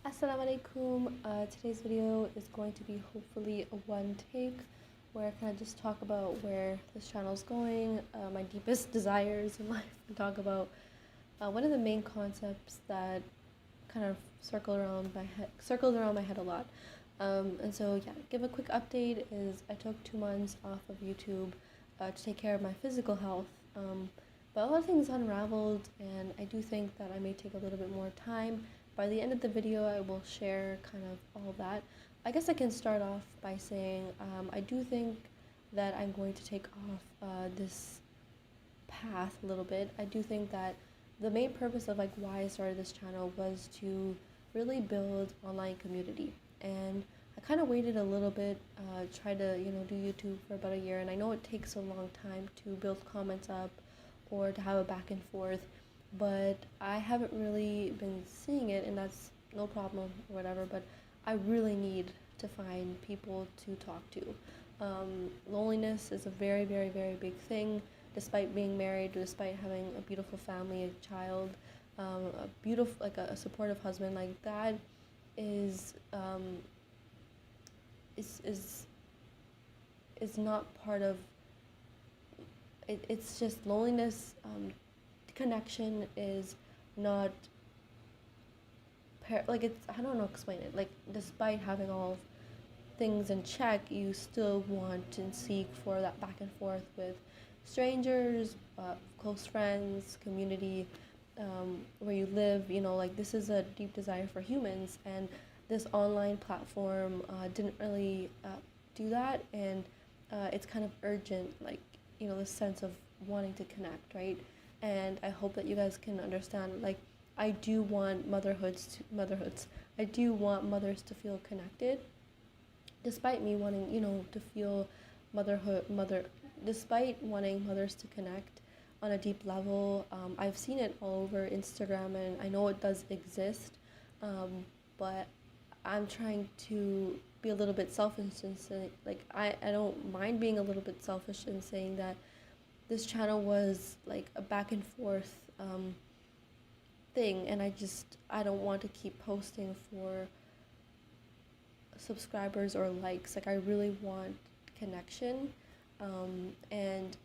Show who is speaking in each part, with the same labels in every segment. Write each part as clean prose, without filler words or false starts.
Speaker 1: Assalamu alaikum. Today's video is going to be hopefully a one take where I kind of just talk about where this channel is going, my deepest desires in life, and talk about one of the main concepts that kind of circled around my head a lot. And so yeah, give a quick update is I took 2 months off of YouTube to take care of my physical health. But a lot of things unraveled, and I do think that I may take a little bit more time. By the end of the video, I will share kind of all that. I guess I can start off by saying I do think that I'm going to take off this path a little bit. I do think that the main purpose of why I started this channel was to really build online community, and I kind of waited a little bit, tried to do YouTube for about a year, and I know it takes a long time to build comments up or to have a back and forth, but I haven't really been seeing it, and that's no problem or whatever, but I really need to find people to talk to. Loneliness is a very, very, very big thing, despite being married, despite having a beautiful family, a child, a beautiful, a supportive husband. That is not part of it. It's just loneliness. Connection is not it's, I don't know, explain it. Despite having all of things in check, you still want and seek for that back and forth with strangers, close friends, community, where you live. This is a deep desire for humans, and this online platform didn't really do that, and it's kind of urgent, the sense of wanting to connect, right? And I hope that you guys can understand, I do want I do want mothers to feel connected, despite me wanting, to feel despite wanting mothers to connect on a deep level. I've seen it all over Instagram, and I know it does exist, but I'm trying to be a little bit selfish and say, I don't mind being a little bit selfish and saying that this channel was a back and forth thing, and I don't want to keep posting for subscribers or likes. I really want connection, and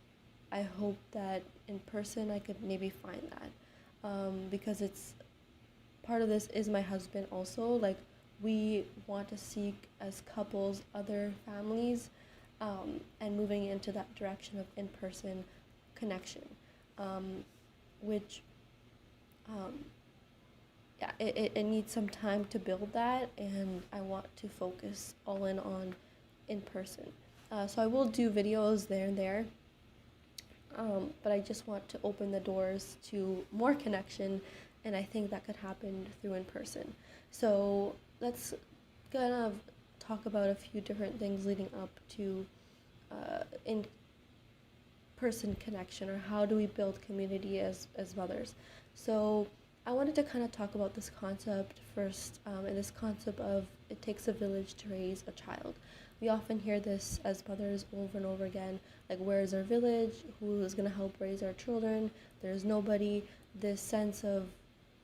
Speaker 1: I hope that in person I could maybe find that, because it's part of this is my husband also. We want to seek as couples other families, and moving into that direction of in-person connection, which it needs some time to build that, and I want to focus all in on in-person. So I will do videos there and there, but I just want to open the doors to more connection, and I think that could happen through in-person. So let's kind of talk about a few different things leading up to in-person connection, or how do we build community as mothers. So I wanted to kind of talk about this concept first, and this concept of it takes a village to raise a child. We often hear this as mothers over and over again, where is our village? Who is going to help raise our children? There's nobody. This sense of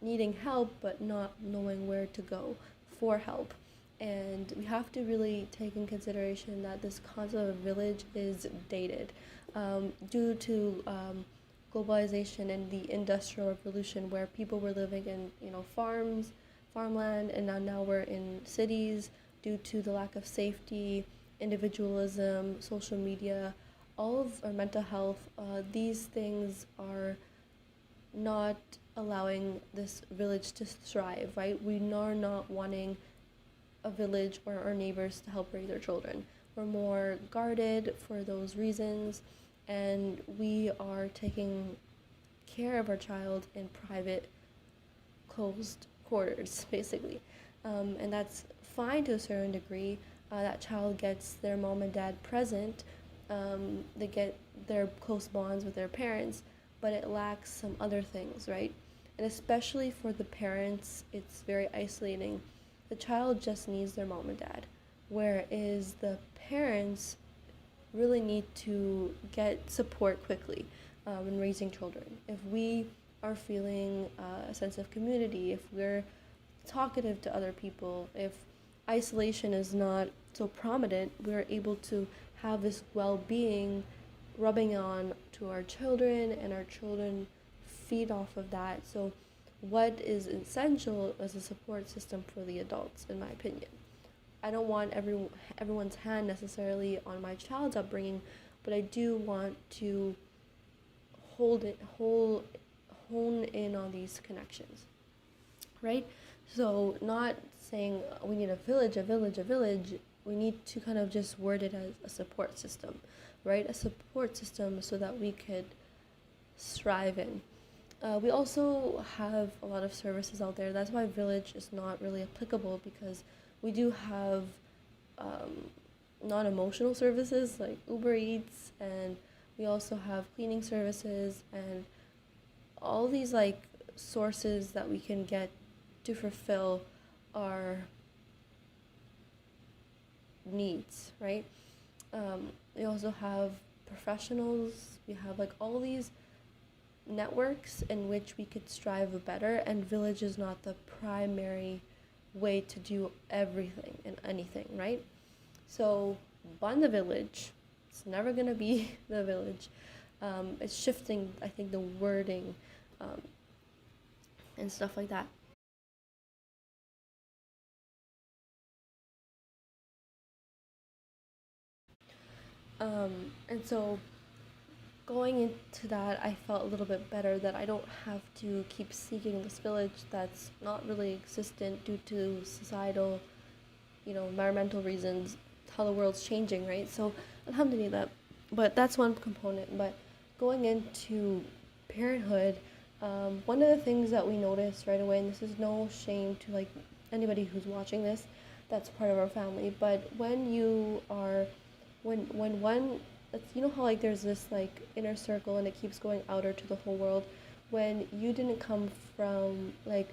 Speaker 1: needing help but not knowing where to go for help. And we have to really take in consideration that this concept of village is dated, due to globalization and the industrial revolution, where people were living in farmland, and now we're in cities due to the lack of safety, individualism, social media, all of our mental health. These things are not allowing this village to thrive, right? We are not wanting a village or our neighbors to help raise our children. We're more guarded for those reasons, and we are taking care of our child in private, closed quarters, basically. And that's fine to a certain degree. That child gets their mom and dad present, they get their close bonds with their parents, but it lacks some other things, right? And especially for the parents, it's very isolating. The child just needs their mom and dad, whereas the parents really need to get support quickly in raising children. If we are feeling a sense of community, if we're talkative to other people, if isolation is not so prominent, we're able to have this well-being rubbing on to our children, and our children feed off of that. So what is essential as a support system for the adults, in my opinion. I don't want everyone's hand necessarily on my child's upbringing, but I do want to hone in on these connections, right? So not saying we need a village. We need to kind of just word it as a support system, right? A support system so that we could strive in. We also have a lot of services out there. That's why village is not really applicable, because we do have non-emotional services like Uber Eats, and we also have cleaning services and all these like sources that we can get to fulfill our needs, right? We also have professionals. We have like all these networks in which we could strive better, and village is not the primary way to do everything and anything, right? So bond the village. It's never gonna be the village. It's shifting, I think, the wording and stuff like that. And so going into that, I felt a little bit better that I don't have to keep seeking this village that's not really existent due to societal, environmental reasons, how the world's changing, right? So Alhamdulillah, but that's one component. But going into parenthood, one of the things that we noticed right away, and this is no shame to like anybody who's watching this that's part of our family, but when you are when one, how like there's this like inner circle and it keeps going outer to the whole world, when you didn't come from like,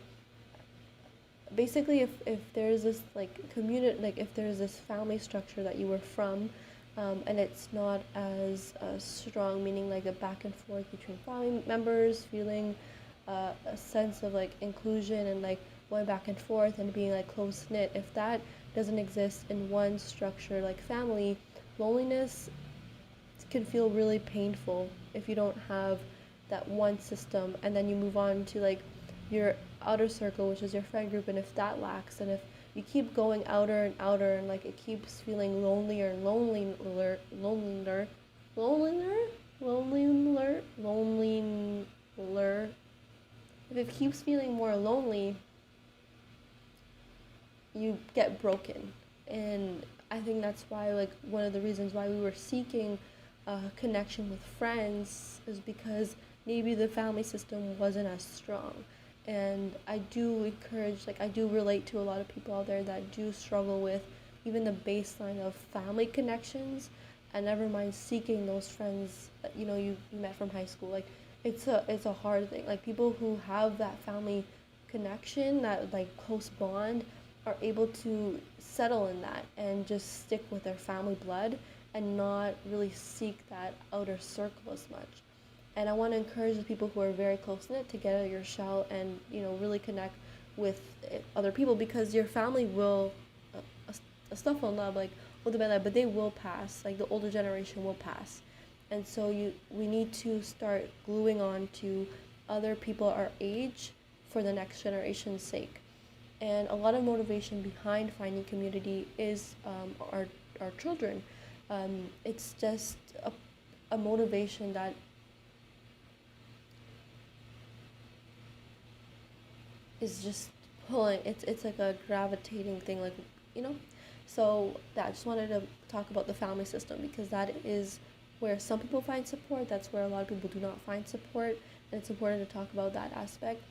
Speaker 1: basically if there's this like community, like if there's this family structure that you were from, and it's not as strong, meaning like a back and forth between family members, feeling a sense of like inclusion and like going back and forth and being like close knit, if that doesn't exist in one structure like family, loneliness can feel really painful if you don't have that one system. And then you move on to like your outer circle, which is your friend group, and if that lacks, and if you keep going outer and outer, and like it keeps feeling lonelier and lonelier, if it keeps feeling more lonely, you get broken. And I think that's why, like, one of the reasons why we were seeking connection with friends is because maybe the family system wasn't as strong. And I do encourage, like, I do relate to a lot of people out there that do struggle with even the baseline of family connections, and never mind seeking those friends that you met from high school. Like, it's a hard thing. Like, people who have that family connection, that like close bond, are able to settle in that and just stick with their family blood and not really seek that outer circle as much. And I want to encourage the people who are very close-knit to get out of your shell and, really connect with other people, because your family will, astaghfirullah, like, but they will pass. Like, the older generation will pass. And so we need to start gluing on to other people our age for the next generation's sake. And a lot of motivation behind finding community is our children. It's just a motivation that is just pulling. It's like a gravitating thing, like, So I just wanted to talk about the family system, because that is where some people find support. That's where a lot of people do not find support, and it's important to talk about that aspect.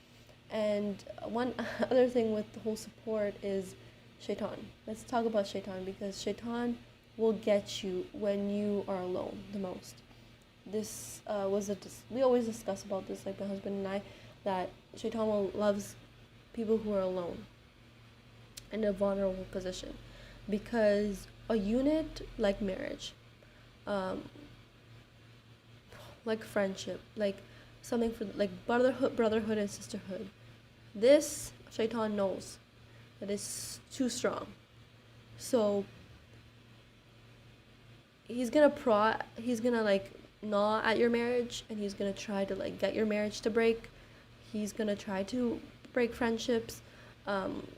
Speaker 1: And one other thing with the whole support is shaytan. Let's talk about shaytan, because shaytan will get you when you are alone the most. This we always discuss about this, like my husband and I, that shaytan loves people who are alone in a vulnerable position, because a unit like marriage, like friendship, like something for like brotherhood and sisterhood, this shaitan knows that is too strong. So he's gonna like gnaw at your marriage, and he's gonna try to like get your marriage to break. He's gonna try to break friendships.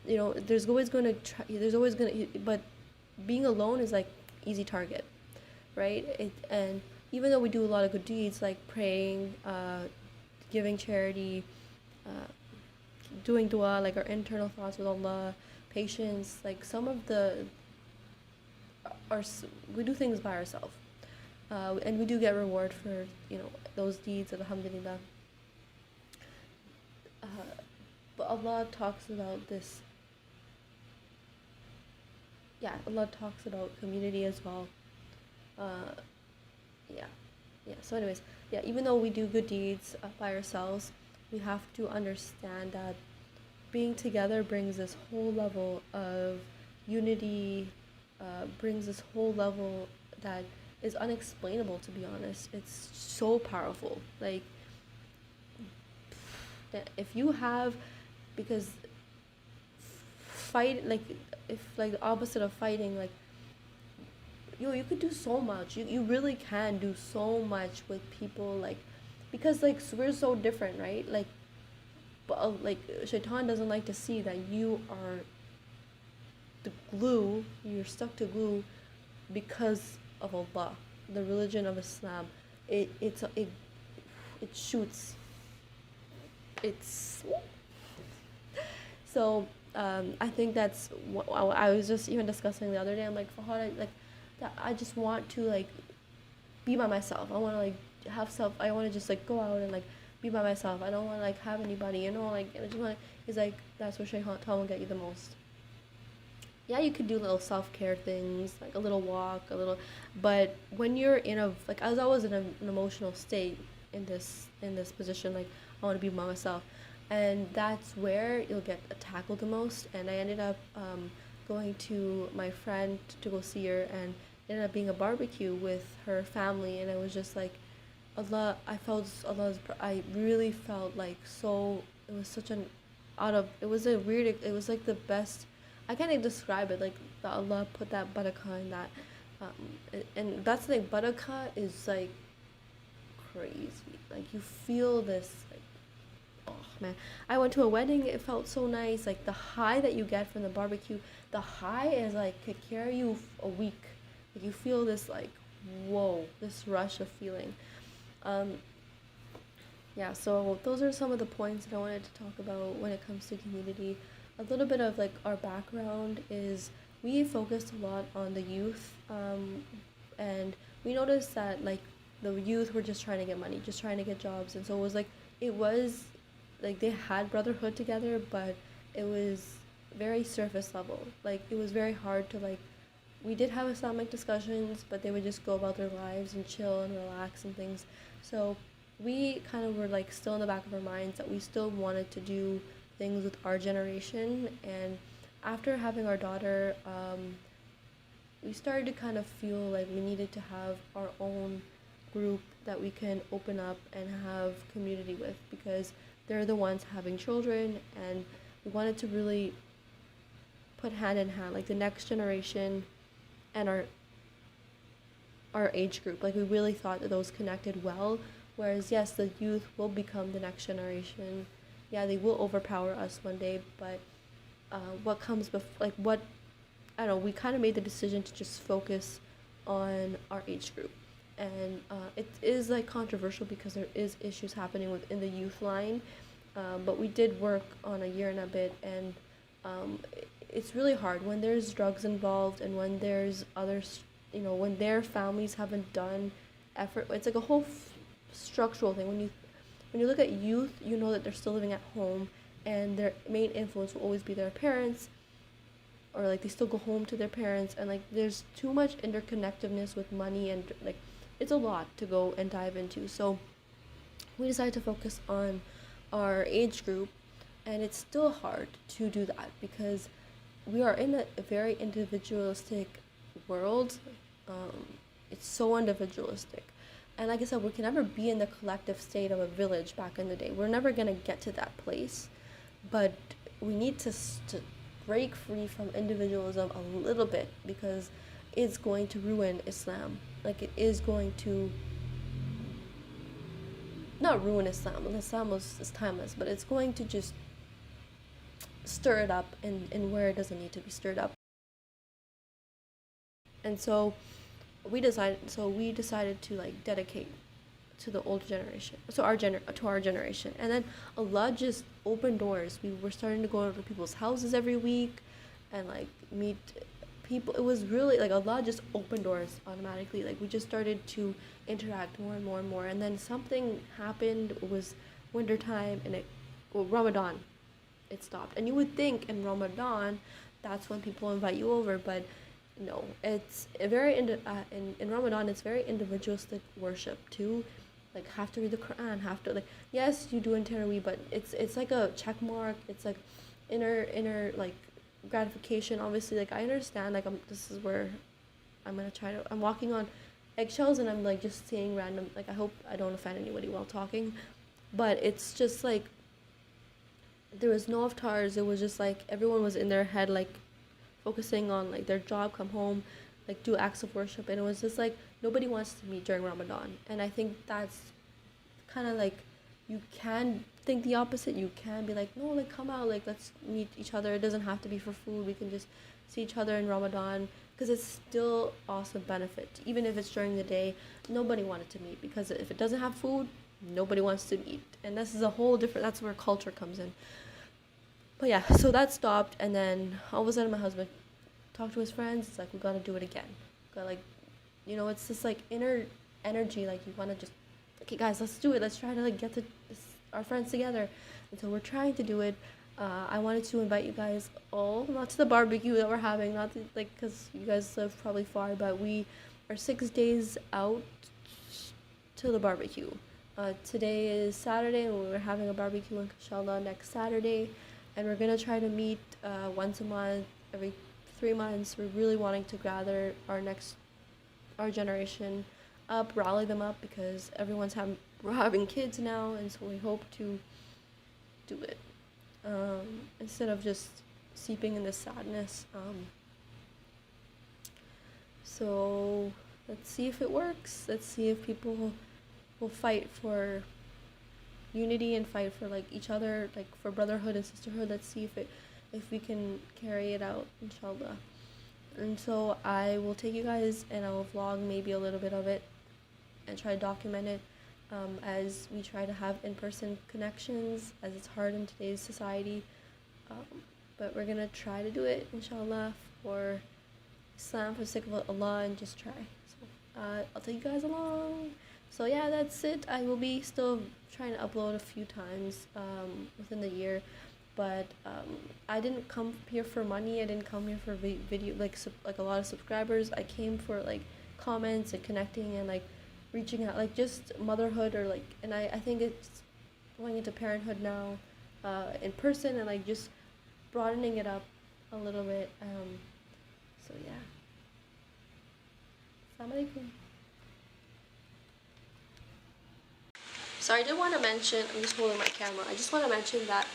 Speaker 1: There's always gonna but being alone is like easy target, right? And even though we do a lot of good deeds like praying, giving charity, doing dua, like our internal thoughts with Allah, patience, like some of we do things by ourselves, and we do get reward for those deeds, alhamdulillah. But Allah talks about this. Yeah, Allah talks about community as well. So anyways, even though we do good deeds by ourselves, we have to understand that being together brings this whole level of unity, brings this whole level that is unexplainable, to be honest. It's so powerful. Like, if you have, because fight, like, if like the opposite of fighting, like, you could do so much. You really can do so much with people, like, because like we're so different, right? Like, but like shaytan doesn't like to see that you are the glue. You're stuck to glue because of Allah, the religion of Islam. It shoots. It's so. I think that's what I was just even discussing the other day. I'm like, Fahad, like, that I just want to like be by myself. I want to like I want to just like go out and like be by myself. I don't want to like have anybody, like, I just want. He's like, that's where shaytan will get you the most. Yeah, you could do little self-care things, like a little walk, but when you're in as I was in an emotional state in this position, like, I want to be by myself, and that's where you'll get tackled the most. And I ended up going to my friend to go see her, and it ended up being a barbecue with her family, and I was just like, Allah, I really felt like so, it was such an it was like the best, I can't even describe it, like, that Allah put that barakah in that, and that's like, barakah is like crazy, like you feel this, like, oh man, I went to a wedding, it felt so nice, like the high that you get from the barbecue, the high is like could carry you a week, like you feel this like, whoa, this rush of feeling. So those are some of the points that I wanted to talk about when it comes to community. A little bit of like our background is we focused a lot on the youth, and we noticed that like the youth were just trying to get money, just trying to get jobs, and so it was like they had brotherhood together, but it was very surface level. Like, it was very hard to like, we did have Islamic discussions, but they would just go about their lives and chill and relax and things. So we kind of were like still in the back of our minds that we still wanted to do things with our generation. And after having our daughter, we started to kind of feel like we needed to have our own group that we can open up and have community with, because they're the ones having children, and we wanted to really put hand in hand, like the next generation and our age group. Like, we really thought that those connected well, whereas yes, the youth will become the next generation. Yeah, they will overpower us one day, but what comes before, like, what, I don't know, we kind of made the decision to just focus on our age group. And it is like controversial because there is issues happening within the youth line, but we did work on a year and a bit, and it's really hard when there's drugs involved, and when there's others, when their families haven't done effort. It's like a whole structural thing. When you look at youth, you know that they're still living at home, and their main influence will always be their parents, or like they still go home to their parents, and like there's too much interconnectedness with money, and like it's a lot to go and dive into. So we decided to focus on our age group, and it's still hard to do that because we are in a very individualistic world. It's so individualistic, and like I said, we can never be in the collective state of a village back in the day. We're never gonna get to that place, but we need to break free from individualism a little bit, because it's going to ruin Islam. Like, it is going to not ruin Islam. Islam is timeless, but it's going to just stir it up in where it doesn't need to be stirred up. And so we decided to like dedicate to the older generation, to our generation. And then Allah just opened doors. We were starting to go over to people's houses every week and like meet people. It was really like Allah just opened doors automatically. Like, we just started to interact more and more and more. And then something happened. It was winter time, and Ramadan, it stopped. And you would think in Ramadan that's when people invite you over, but no, it's a very in Ramadan it's very individualistic worship too. Like, have to read the Quran, have to, like, yes, you do in Taraweeh, but it's like a check mark. It's like inner like gratification. Obviously, like, I understand, like, this is where I'm walking on eggshells, and I'm like just saying random, like, I hope I don't offend anybody while talking, but it's just like there was no iftars. It was just like everyone was in their head, like focusing on like their job, come home, like do acts of worship, and it was just like nobody wants to meet during Ramadan. And I think that's kind of like, you can think the opposite. You can be like, no, like, come out, like, let's meet each other. It doesn't have to be for food. We can just see each other in Ramadan, because it's still awesome benefit. Even if it's during the day, nobody wanted to meet, because if it doesn't have food, nobody wants to meet. And this is a whole different, that's where culture comes in. But yeah, so that stopped, and then all of a sudden my husband talked to his friends. It's like, we gotta do it again. Gotta, like, you know, it's this like inner energy, like, you want to just, okay guys, let's do it, let's try to like get our friends together. And so we're trying to do it. I wanted to invite you guys all, not to the barbecue that we're having, not to, like, because you guys live probably far, but we are 6 days out to the barbecue. Today is Saturday, and we're having a barbecue, inshallah, next Saturday. And we're gonna try to meet once a month, every 3 months. We're really wanting to gather our generation up, rally them up, because we're having kids now, and so we hope to do it instead of just seeping in this sadness. So let's see if it works. Let's see if people will fight for unity and fight for like each other, like for brotherhood and sisterhood. Let's see if we can carry it out, inshallah. And so I will take you guys and I will vlog maybe a little bit of it and try to document it as we try to have in-person connections, as it's hard in today's society, but we're gonna try to do it, inshallah, for Islam, for the sake of Allah, and just try. So I'll take you guys along. So yeah, that's it. I will be still trying to upload a few times within the year, but I didn't come here for money. I didn't come here for video, like a lot of subscribers. I came for like comments and connecting and like reaching out, like just motherhood, or like, and I think it's going into parenthood now in person, and like just broadening it up a little bit. So yeah. Assalamu alaikum. So I did want to mention, I'm just holding my camera, I just want to mention that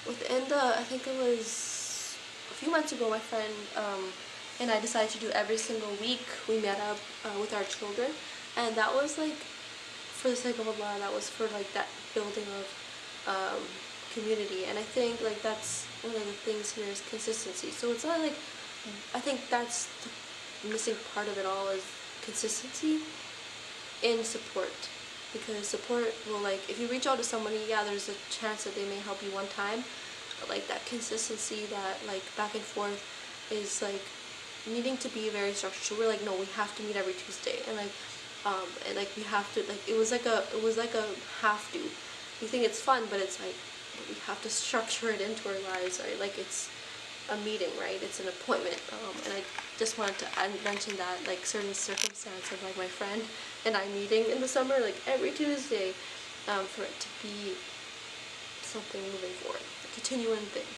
Speaker 1: within I think it was a few months ago, my friend and I decided to do every single week. We met up with our children, and that was like for the sake of Allah. That was for like that building of community, and I think like that's one of the things here is consistency. So it's not like, I think that's the missing part of it all, is consistency in support. Because support will, like, if you reach out to somebody, yeah, there's a chance that they may help you one time, but like that consistency, that like back and forth is like needing to be very structured. So we're like, no, we have to meet every Tuesday, and like we have to, like, it was like a have to. You think it's fun, but it's like, but we have to structure it into our lives, right? Like, it's a meeting, right? It's an appointment. And I just wanted to mention that, like, certain circumstance of like my friend and I meeting in the summer, like every Tuesday, for it to be something moving forward, a continuing thing.